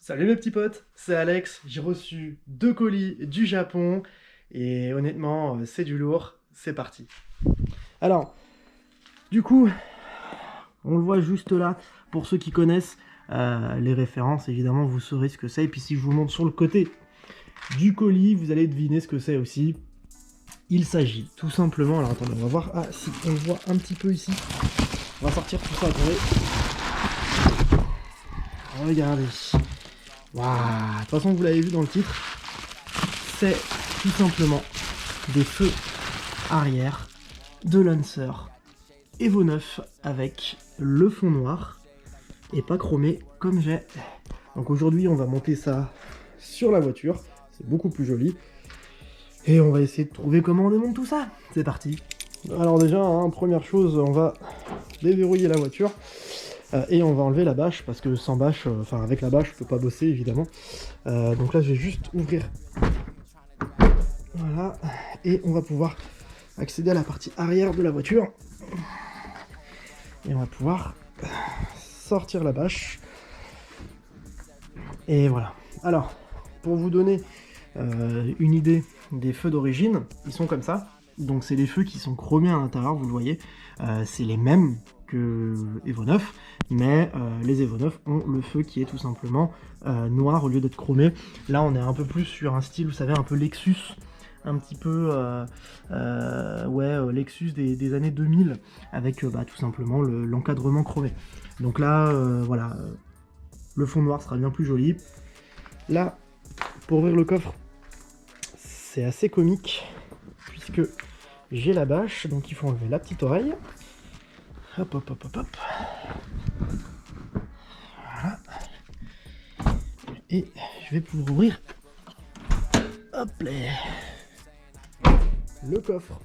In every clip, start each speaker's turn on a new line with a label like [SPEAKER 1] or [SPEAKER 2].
[SPEAKER 1] Salut mes petits potes, c'est Alex, j'ai reçu 2 colis du Japon et honnêtement c'est du lourd, c'est parti. Alors, du coup, on le voit juste là, pour ceux qui connaissent les références, évidemment vous saurez ce que c'est, et puis si je vous montre sur le côté du colis, vous allez deviner ce que c'est aussi. Il s'agit tout simplement, alors attendez, on va voir, ah si on le voit un petit peu ici, on va sortir tout ça, attendez. Regardez. Waouh, de toute façon vous l'avez vu dans le titre, c'est tout simplement des feux arrière de Lancer Evo 9 avec le fond noir et pas chromé comme j'ai. Donc aujourd'hui on va monter ça sur la voiture, c'est beaucoup plus joli. Et on va essayer de trouver comment on démonte tout ça. C'est parti. Alors déjà, hein, première chose, on va déverrouiller la voiture. Et on va enlever la bâche, parce que sans bâche, enfin avec la bâche, je peux pas bosser évidemment. Donc là, je vais juste ouvrir. Voilà. Et on va pouvoir accéder à la partie arrière de la voiture. Et on va pouvoir sortir la bâche. Et voilà. Alors, pour vous donner une idée des feux d'origine, ils sont comme ça. Donc c'est des feux qui sont chromés à l'intérieur, vous le voyez. C'est les mêmes que Evo 9, mais les Evo 9 ont le feu qui est tout simplement noir au lieu d'être chromé. Là on est un peu plus sur un style, vous savez, un peu Lexus, un petit peu Lexus des années 2000, avec tout simplement l'encadrement chromé. Donc là, voilà, le fond noir sera bien plus joli. Là, pour ouvrir le coffre, c'est assez comique, puisque j'ai la bâche, donc il faut enlever la petite oreille. Hop, hop, hop, hop, hop. Voilà. Et je vais pouvoir ouvrir, hop là, le coffre.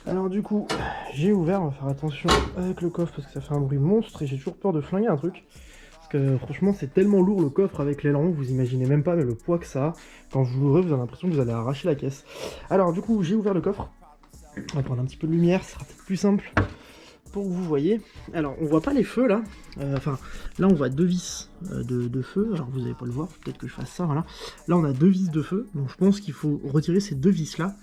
[SPEAKER 1] Alors du coup, j'ai ouvert, on va faire attention avec le coffre parce que ça fait un bruit monstre et j'ai toujours peur de flinguer un truc. Parce que franchement c'est tellement lourd le coffre avec l'aileron, vous imaginez même pas mais le poids que ça a. Quand vous l'ouvrez, vous avez l'impression que vous allez arracher la caisse. Alors du coup, j'ai ouvert le coffre. On va prendre un petit peu de lumière, ce sera peut-être plus simple pour que vous voyez. Alors on voit pas les feux là, enfin là on voit 2 vis de feu, alors vous n'allez pas le voir, peut-être que je fasse ça, voilà. Là on a 2 vis de feu, donc je pense qu'il faut retirer ces 2 vis là,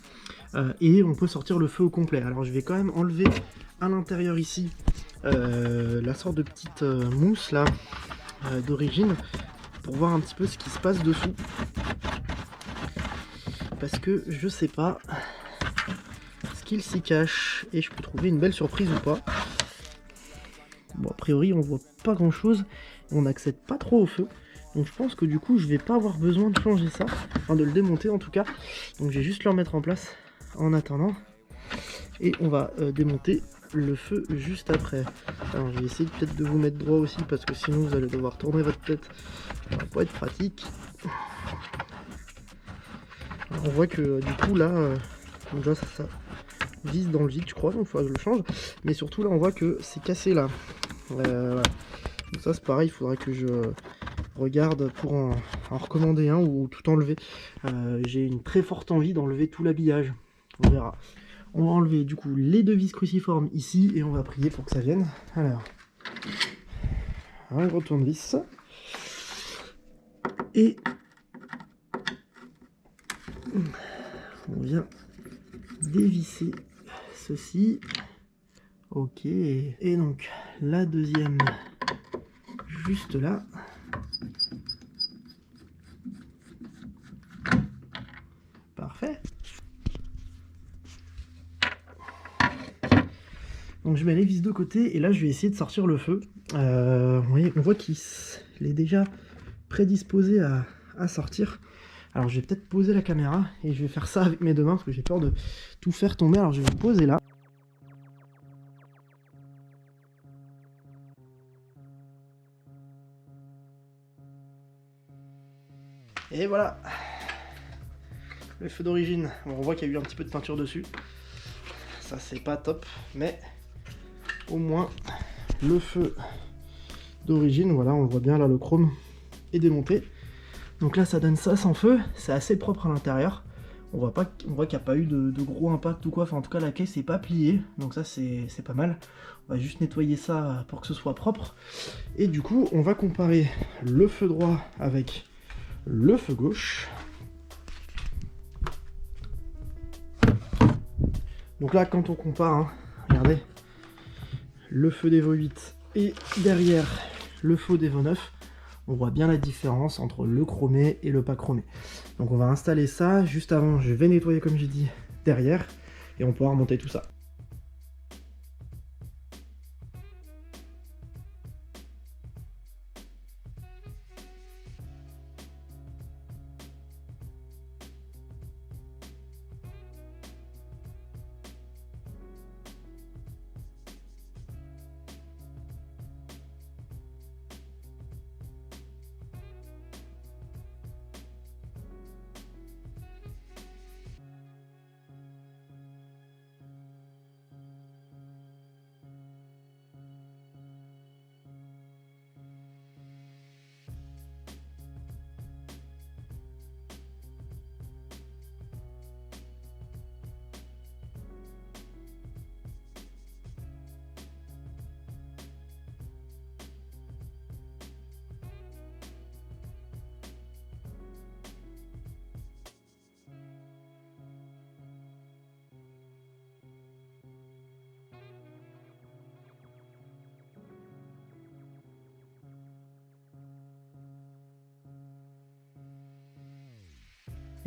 [SPEAKER 1] et on peut sortir le feu au complet. Alors je vais quand même enlever à l'intérieur ici la sorte de petite mousse là, d'origine, pour voir un petit peu ce qui se passe dessous. Parce que je sais pas qu'il s'y cache et je peux trouver une belle surprise ou pas. Bon, a priori on voit pas grand chose, on n'accède pas trop au feu, donc je pense que du coup je vais pas avoir besoin de changer ça, enfin de le démonter en tout cas, donc je vais juste le remettre en place en attendant et on va démonter le feu juste après. Alors je vais essayer peut-être de vous mettre droit aussi parce que sinon vous allez devoir tourner votre tête, ça va pas être pratique. Alors, on voit que du coup là déjà ça vise dans le vide je crois, donc il faudra que je le change, mais surtout là on voit que c'est cassé là, voilà. Donc ça c'est pareil, il faudra que je regarde pour en recommander un ou tout enlever. J'ai une très forte envie d'enlever tout l'habillage, on verra. On va enlever du coup les 2 vis cruciformes ici et on va prier pour que ça vienne. Alors, un gros tournevis et on vient dévisser ceci. Ok, et donc la deuxième juste là. Parfait. Donc je mets les vis de côté et là je vais essayer de sortir le feu. Vous voyez, on voit qu'il est déjà prédisposé à sortir. Alors je vais peut-être poser la caméra et je vais faire ça avec mes deux mains parce que j'ai peur de tout faire tomber. Alors je vais me poser là. Et voilà, le feu d'origine. Bon, on voit qu'il y a eu un petit peu de peinture dessus. Ça c'est pas top, mais au moins le feu d'origine, voilà, on le voit bien là, le chrome est démonté. Donc là ça donne ça sans feu, c'est assez propre à l'intérieur. On voit qu'il n'y a pas eu de gros impact ou quoi, enfin en tout cas la caisse n'est pas pliée, donc ça c'est pas mal. On va juste nettoyer ça pour que ce soit propre. Et du coup on va comparer le feu droit avec le feu gauche. Donc là quand on compare, hein, regardez, le feu d'Evo 8 et derrière le feu d'Evo 9, on voit bien la différence entre le chromé et le pas chromé. Donc on va installer ça, juste avant je vais nettoyer comme j'ai dit derrière, et on pourra remonter tout ça.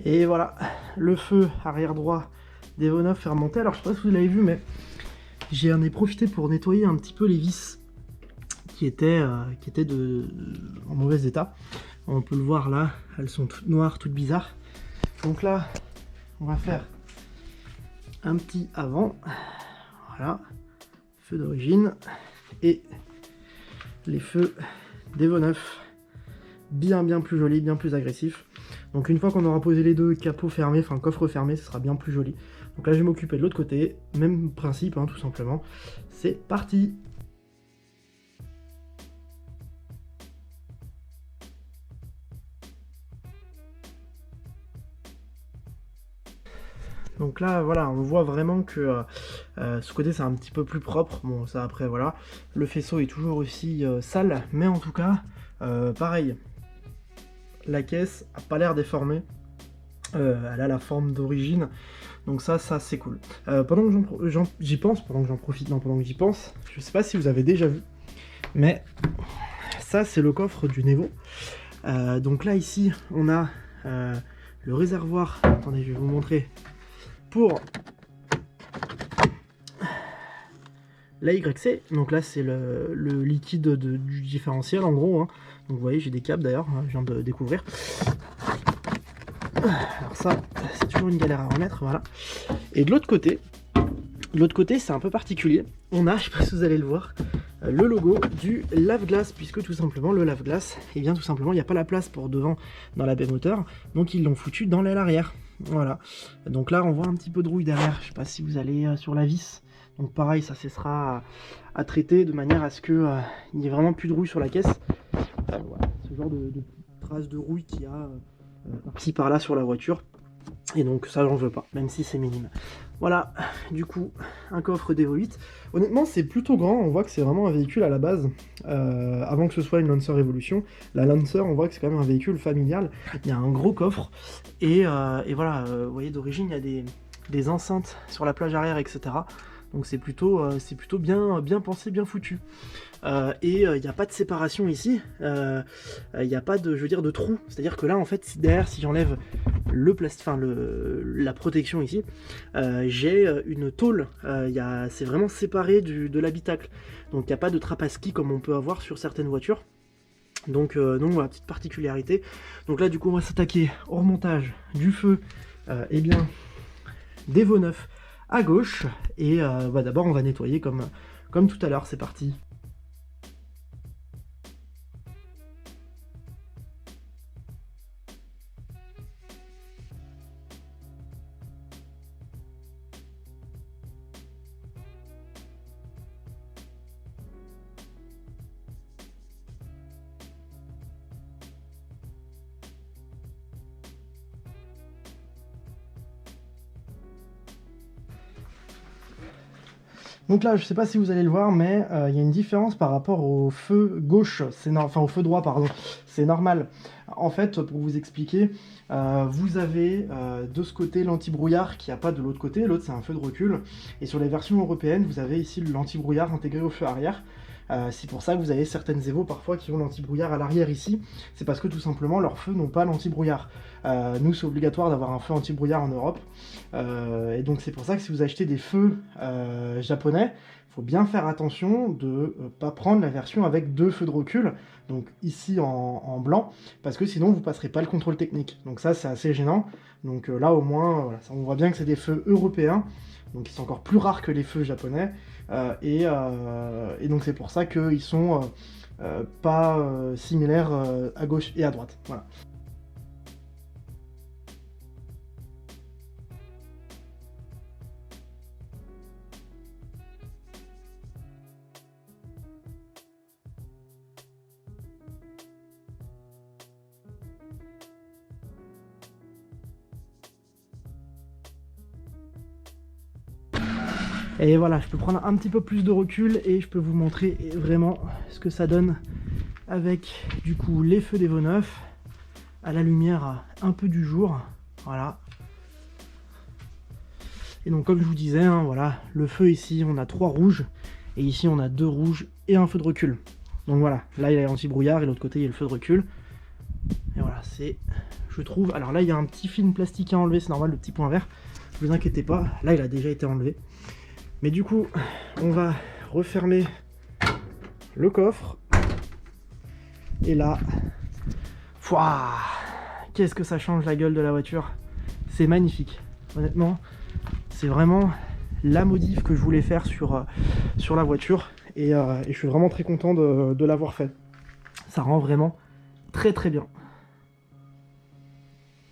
[SPEAKER 1] Et voilà, le feu arrière droit d'Evo 9 est remonté. Alors je sais pas si vous l'avez vu, mais j'en ai profité pour nettoyer un petit peu les vis qui étaient en mauvais état. On peut le voir là, elles sont toutes noires, toutes bizarres. Donc là, on va faire un petit avant. Voilà, feu d'origine et les feux d'Evo 9. Bien plus joli, bien plus agressif. Donc une fois qu'on aura posé les deux, capot fermé, enfin coffre fermé, ce sera bien plus joli. Donc là je vais m'occuper de l'autre côté, même principe hein, tout simplement. C'est parti. Donc là voilà, on voit vraiment que ce côté c'est un petit peu plus propre. Bon ça après voilà, le faisceau est toujours aussi sale, mais en tout cas pareil. La caisse a pas l'air déformée, elle a la forme d'origine, donc ça c'est cool. Pendant que j'y pense, pendant que j'en profite, non pendant que j'y pense, je sais pas si vous avez déjà vu, mais ça c'est le coffre du Nevo. Donc là ici on a le réservoir, attendez je vais vous montrer, pour la YC, donc là c'est le liquide du différentiel en gros, hein. Donc vous voyez j'ai des câbles d'ailleurs, hein, je viens de découvrir. Alors ça c'est toujours une galère à remettre, voilà. Et de l'autre côté c'est un peu particulier, on a, je sais pas si vous allez le voir, le logo du lave-glace, puisque tout simplement le lave-glace, et bien tout simplement il n'y a pas la place pour devant dans la baie moteur, donc ils l'ont foutu dans l'aile arrière. Voilà, donc là on voit un petit peu de rouille derrière, je sais pas si vous allez sur la vis, donc pareil ça cessera à traiter de manière à ce que il n'y ait vraiment plus de rouille sur la caisse. Voilà, ce genre de traces de rouille qu'il y a par-ci par-là sur la voiture, et donc ça j'en veux pas, même si c'est minime. Voilà, du coup, un coffre d'Evo 8. Honnêtement, c'est plutôt grand, on voit que c'est vraiment un véhicule à la base, avant que ce soit une Lancer Evolution. La Lancer, on voit que c'est quand même un véhicule familial, il y a un gros coffre, et voilà, vous voyez d'origine, il y a des enceintes sur la plage arrière, etc. Donc c'est plutôt bien pensé, bien foutu. Et il n'y a pas de séparation ici, il n'y a pas de, je veux dire, de trou. C'est-à-dire que là, en fait, derrière, si j'enlève le plastique, enfin la protection ici, j'ai une tôle. C'est vraiment séparé de l'habitacle. Donc il n'y a pas de trappe à ski comme on peut avoir sur certaines voitures. Donc voilà, petite particularité. Donc là, du coup, on va s'attaquer au remontage du feu, et bien d'Evo 9 à gauche. Et d'abord, on va nettoyer comme tout à l'heure. C'est parti. Donc là, je sais pas si vous allez le voir, mais il y a une différence par rapport au feu gauche, enfin au feu droit, pardon, c'est normal. En fait, pour vous expliquer, vous avez de ce côté l'anti-brouillard qui n'a pas de l'autre côté, l'autre c'est un feu de recul, et sur les versions européennes, vous avez ici l'anti-brouillard intégré au feu arrière. C'est pour ça que vous avez certaines Evo parfois qui ont l'anti-brouillard à l'arrière ici, c'est parce que tout simplement leurs feux n'ont pas l'anti-brouillard. Nous c'est obligatoire d'avoir un feu anti-brouillard en Europe, et donc c'est pour ça que si vous achetez des feux japonais, il faut bien faire attention de ne pas prendre la version avec 2 feux de recul, donc ici en blanc, parce que sinon vous passerez pas le contrôle technique. Donc ça c'est assez gênant, donc là au moins voilà, on voit bien que c'est des feux européens, donc ils sont encore plus rares que les feux japonais, et donc c'est pour ça qu'ils sont pas similaires à gauche et à droite. Voilà. Et voilà, je peux prendre un petit peu plus de recul et je peux vous montrer vraiment ce que ça donne avec du coup les feux d'Evo 9 à la lumière un peu du jour. Voilà. Et donc comme je vous disais, hein, voilà, le feu ici, on a 3 rouges et ici on a 2 rouges et un feu de recul. Donc voilà, là il y a l'anti-brouillard et l'autre côté il y a le feu de recul. Et voilà, c'est, je trouve, alors là il y a un petit film plastique à enlever, c'est normal, le petit point vert. Ne vous inquiétez pas, là il a déjà été enlevé. Mais du coup, on va refermer le coffre. Et là, qu'est-ce que ça change la gueule de la voiture. C'est magnifique. Honnêtement, c'est vraiment la modif que je voulais faire sur la voiture. Et je suis vraiment très content de l'avoir fait. Ça rend vraiment très très bien.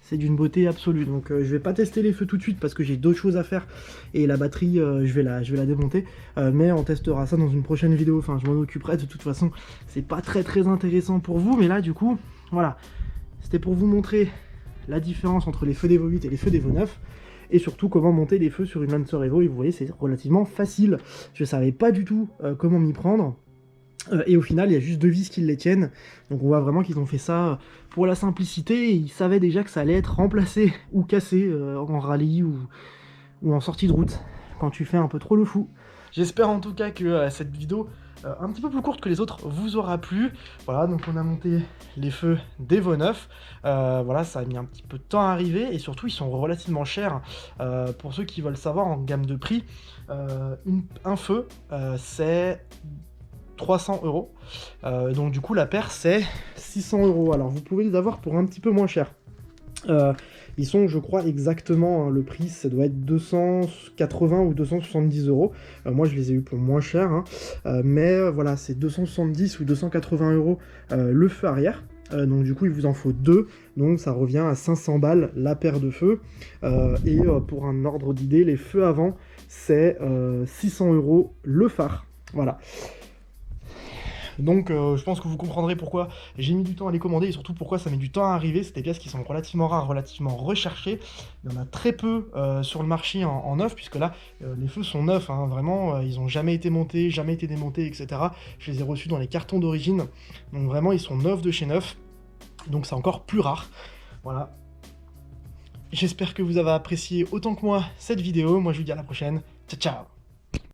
[SPEAKER 1] C'est d'une beauté absolue, donc je vais pas tester les feux tout de suite parce que j'ai d'autres choses à faire et la batterie je vais la démonter, mais on testera ça dans une prochaine vidéo, enfin je m'en occuperai de toute façon, c'est pas très intéressant pour vous, mais là du coup, voilà, c'était pour vous montrer la différence entre les feux d'Evo 8 et les feux d'Evo 9, et surtout comment monter des feux sur une Lancer Evo, et vous voyez c'est relativement facile, je savais pas du tout comment m'y prendre. Et au final, il y a juste 2 vis qui les tiennent. Donc on voit vraiment qu'ils ont fait ça pour la simplicité. Et ils savaient déjà que ça allait être remplacé ou cassé en rallye ou en sortie de route, quand tu fais un peu trop le fou. J'espère en tout cas que cette vidéo, un petit peu plus courte que les autres, vous aura plu. Voilà, donc on a monté les feux d'Evo 9. Voilà, ça a mis un petit peu de temps à arriver. Et surtout, ils sont relativement chers. Pour ceux qui veulent savoir en gamme de prix, un feu, c'est 300 €. Donc du coup la paire c'est 600 €. Alors vous pouvez les avoir pour un petit peu moins cher. Ils sont, je crois, exactement, hein, le prix ça doit être 280 ou 270 €. Moi je les ai eu pour moins cher, hein. Mais voilà, c'est 270 ou 280 € le feu arrière. Donc du coup il vous en faut 2, donc ça revient à 500 balles la paire de feux. Et pour un ordre d'idée, les feux avant c'est 600 € le phare. Voilà. Donc je pense que vous comprendrez pourquoi j'ai mis du temps à les commander et surtout pourquoi ça met du temps à arriver. C'est des pièces qui sont relativement rares, relativement recherchées. Il y en a très peu sur le marché en neuf, puisque là les feux sont neufs, hein, vraiment, ils n'ont jamais été montés, jamais été démontés, etc. Je les ai reçus dans les cartons d'origine, donc vraiment ils sont neufs de chez neuf, donc c'est encore plus rare. Voilà. J'espère que vous avez apprécié autant que moi cette vidéo. Moi je vous dis à la prochaine. Ciao ciao.